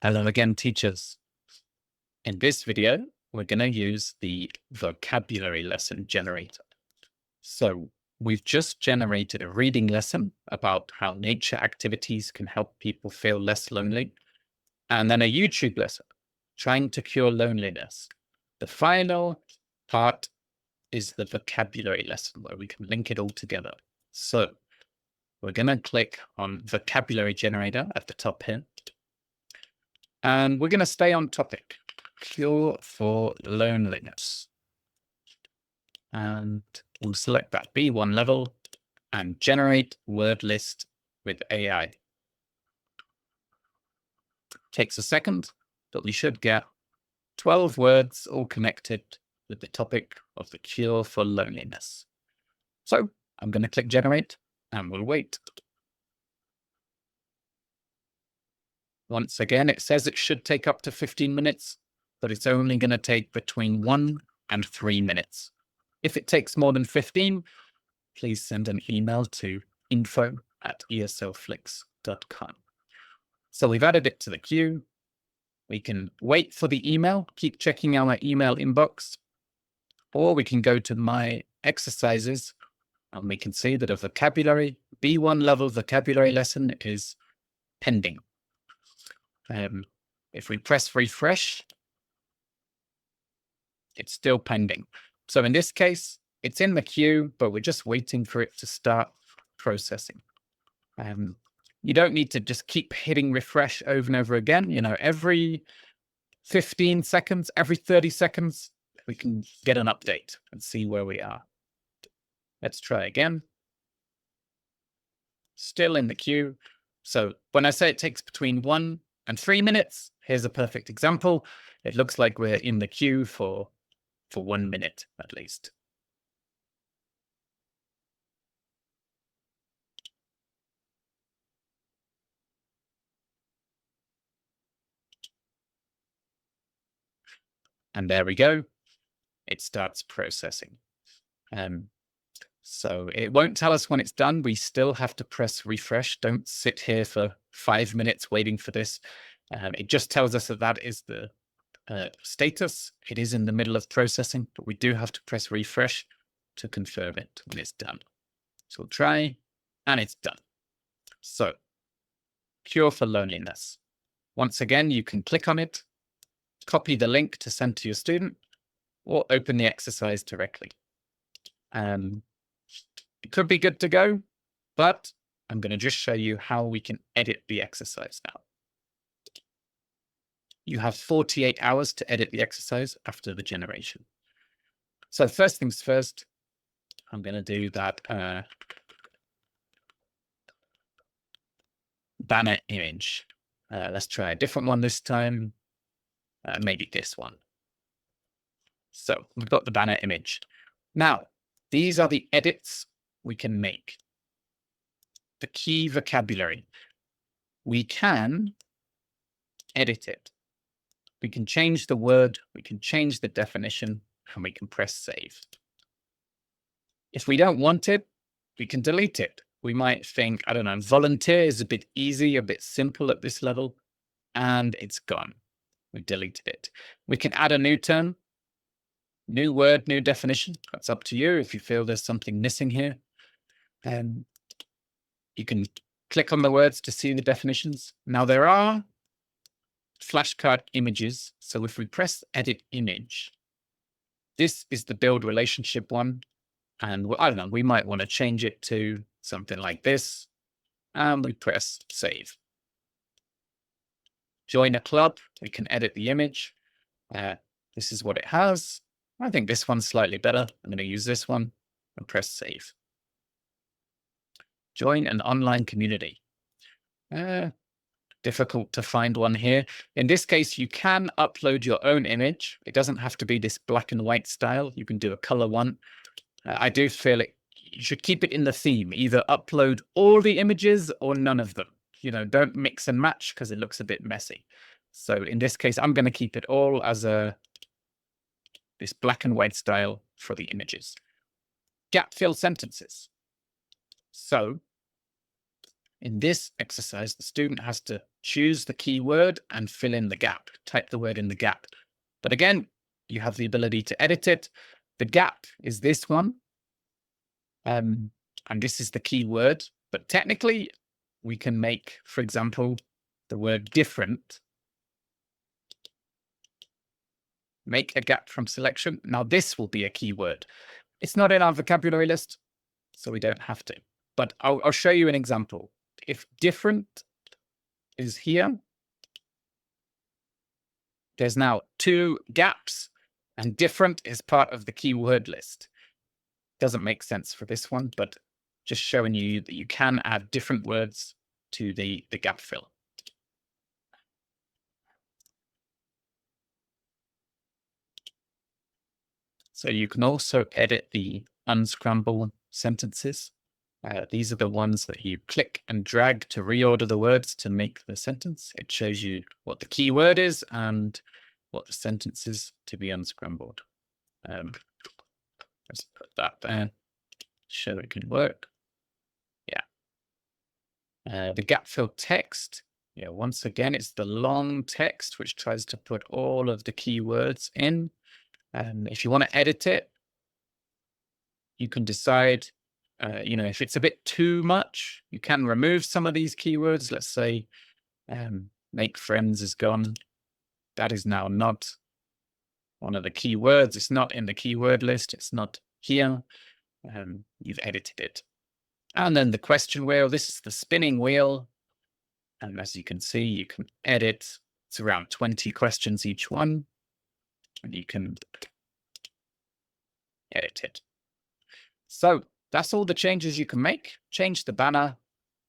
Hello again, teachers. In this video, we're going to use the vocabulary lesson generator. So we've just generated a reading lesson about how nature activities can help people feel less lonely, and then a YouTube lesson trying to cure loneliness. The final part is the vocabulary lesson where we can link it all together. So we're going to click on vocabulary generator at the top here. And we're going to stay on topic, cure for loneliness. And we'll select that B1 level and generate word list with AI. Takes a second, but we should get 12 words all connected with the topic of the cure for loneliness. So I'm going to click generate and we'll wait. Once again, it says it should take up to 15 minutes, but it's only going to take between 1 and 3 minutes. If it takes more than 15, please send an email to info@eslflix.com. So we've added it to the queue. We can wait for the email, keep checking our email inbox, or we can go to my exercises and we can see that a vocabulary, B1 level vocabulary lesson is pending. If we press refresh, it's still pending. So in this case, it's in the queue, but we're just waiting for it to start processing. You don't need to just keep hitting refresh over and over again. You know, every 15 seconds, every 30 seconds, we can get an update and see where we are. Let's try again. Still in the queue. So when I say it takes between 1 and 3 minutes, here's a perfect example. It looks like we're in the queue for 1 minute at least. And there we go. It starts processing. So it won't tell us when it's done. We still have to press refresh. Don't sit here for 5 minutes waiting for this. It just tells us that that is the status. It is in the middle of processing, but we do have to press refresh to confirm it when it's done. So we'll try, and it's done. So, cure for loneliness. Once again, you can click on it, copy the link to send to your student, or open the exercise directly. It could be good to go, but I'm going to just show you how we can edit the exercise now. You have 48 hours to edit the exercise after the generation. So first things first, I'm going to do that banner image. Let's try a different one this time. Maybe this one. So we've got the banner image. Now, these are the edits we can make. The key vocabulary. We can edit it. We can change the word, we can change the definition, and we can press save. If we don't want it, we can delete it. We might think, I don't know, volunteer is a bit easy, a bit simple at this level, and it's gone. We've deleted it. We can add a new term, new word, new definition. That's up to you if you feel there's something missing here. You can click on the words to see the definitions. Now there are flashcard images. So if we press edit image, this is the build relationship one. And I don't know, we might want to change it to something like this. And we press save. Join a club. We can edit the image. This is what it has. I think this one's slightly better. I'm going to use this one and press save. Join an online community. Difficult to find one here. In this case, you can upload your own image. It doesn't have to be this black and white style. You can do a color one. I do feel you should keep it in the theme. Either upload all the images or none of them. You know, don't mix and match because it looks a bit messy. So in this case, I'm going to keep it all as this black and white style for the images. Gap fill sentences. So In this exercise, the student has to choose the keyword and fill in the gap, type the word in the gap. But again, you have the ability to edit it. The gap is this one. And this is the keyword. But technically, we can make, for example, the word different. Make a gap from selection. Now this will be a keyword. It's not in our vocabulary list, so we don't have to. But I'll show you an example. If different is here, there's now 2 gaps, and different is part of the keyword list. Doesn't make sense for this one, but just showing you that you can add different words to the gap fill. So you can also edit the unscramble sentences. These are the ones that you click and drag to reorder the words to make the sentence. It shows you what the key word is and what the sentence is to be unscrambled. Let's put that there, show it can work. Yeah. The gap fill text. Yeah, once again, it's the long text which tries to put all of the keywords in. And if you want to edit it, you can decide, if it's a bit too much, you can remove some of these keywords. Let's say make friends is gone. That is now not one of the keywords. It's not in the keyword list. It's not here. You've edited it. And then the question wheel. This is the spinning wheel. And as you can see, you can edit. It's around 20 questions each one. And you can edit it. So that's all the changes you can make. Change the banner,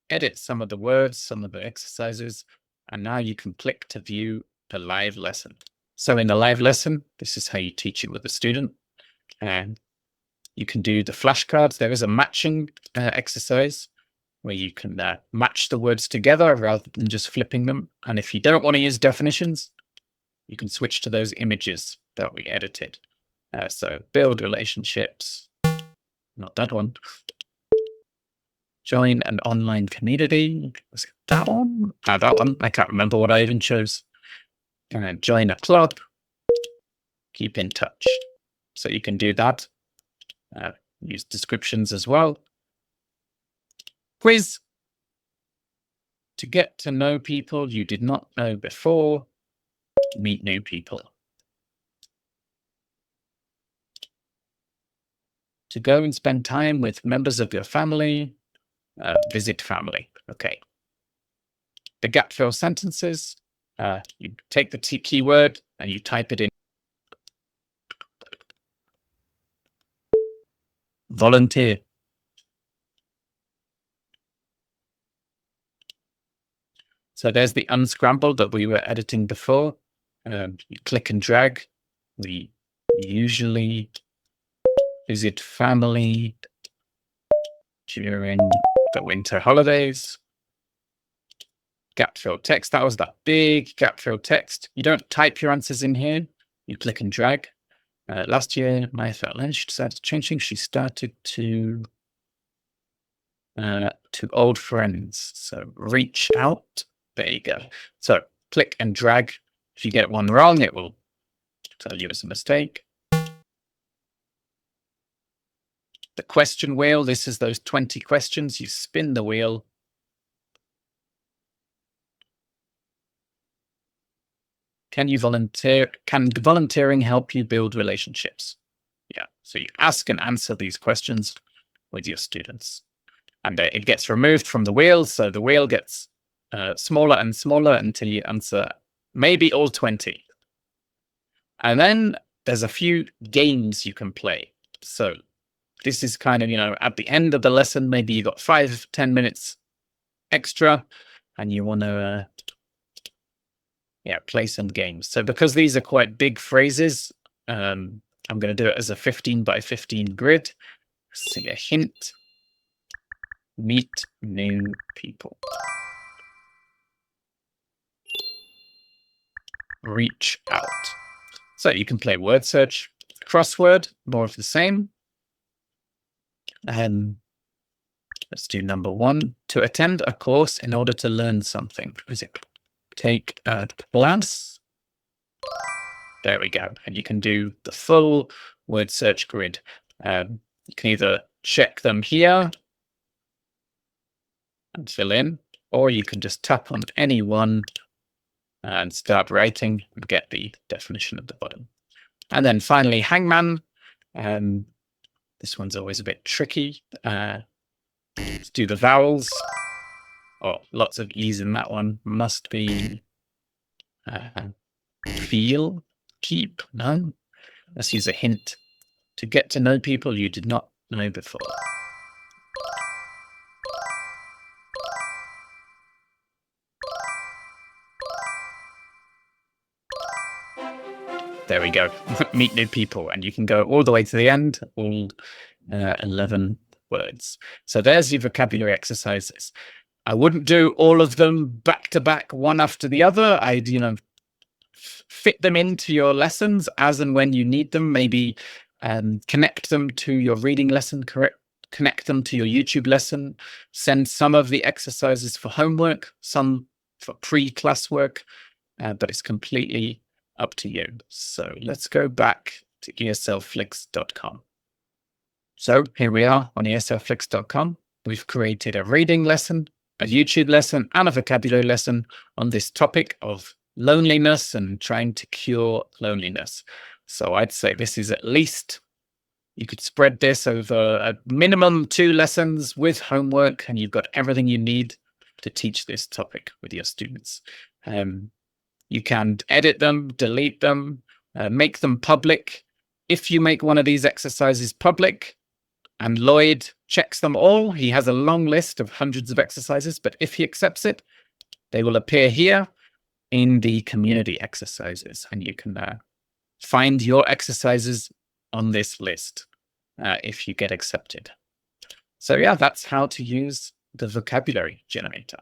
edit some of the words, some of the exercises, and now you can click to view the live lesson. So in the live lesson, this is how you teach it with the student. And you can do the flashcards. There is a matching exercise where you can match the words together rather than just flipping them. And if you don't want to use definitions, you can switch to those images that we edited. So build relationships, not that one. Join an online community. Was it that one? That one. I can't remember what I even chose. And join a club. Keep in touch. So you can do that. Use descriptions as well. Quiz. To get to know people you did not know before. Meet new people. To go and spend time with members of your family. Visit family. Okay. The gap fill sentences. You take the keyword and you type it in. Volunteer. So there's the unscrambled that we were editing before. You click and drag. We usually visit family during the winter holidays. Gap fill text. That was that big gap fill text. You don't type your answers in here. You click and drag. Last year, Maya felt lonely. She decided to change things. She started to old friends. So reach out. There you go. So click and drag. If you get one wrong, it will tell you it's a mistake. The question wheel. This is those 20 questions. You spin the wheel. Can you volunteer? Can volunteering help you build relationships? Yeah. So you ask and answer these questions with your students. And it gets removed from the wheel. So the wheel gets smaller and smaller until you answer maybe all 20. And then there's a few games you can play. So this is kind of, at the end of the lesson, maybe you got 5-10 minutes extra and you want to play some games. So because these are quite big phrases, I'm going to do it as a 15 by 15 grid. So a hint, meet new people. Reach out. So you can play word search, crossword, more of the same. And Let's do number 1. To attend a course in order to learn something. Is it take a class? There we go. And you can do the full word search grid. You can either check them here and fill in, or you can just tap on any one and start writing and get the definition at the bottom. And then finally, hangman. This one's always a bit tricky. Let's do the vowels. Oh, lots of E's in that one. Must be feel, keep, no. Let's use a hint. To get to know people you did not know before. There we go. Meet new people. And you can go all the way to the end, all 11 words. So there's your vocabulary exercises. I wouldn't do all of them back to back, one after the other. I'd, fit them into your lessons as and when you need them. Maybe connect them to your reading lesson, connect them to your YouTube lesson, send some of the exercises for homework, some for pre-class work, but it's completely up to you. So let's go back to ESLFlix.com. So here we are on ESLFlix.com. We've created a reading lesson, a YouTube lesson, and a vocabulary lesson on this topic of loneliness and trying to cure loneliness. So I'd say this is at least, you could spread this over a minimum 2 lessons with homework, and you've got everything you need to teach this topic with your students. You can edit them, delete them, make them public. If you make one of these exercises public, and Lloyd checks them all, he has a long list of hundreds of exercises, but if he accepts it, they will appear here in the community exercises, and you can find your exercises on this list if you get accepted. So yeah, that's how to use the vocabulary generator.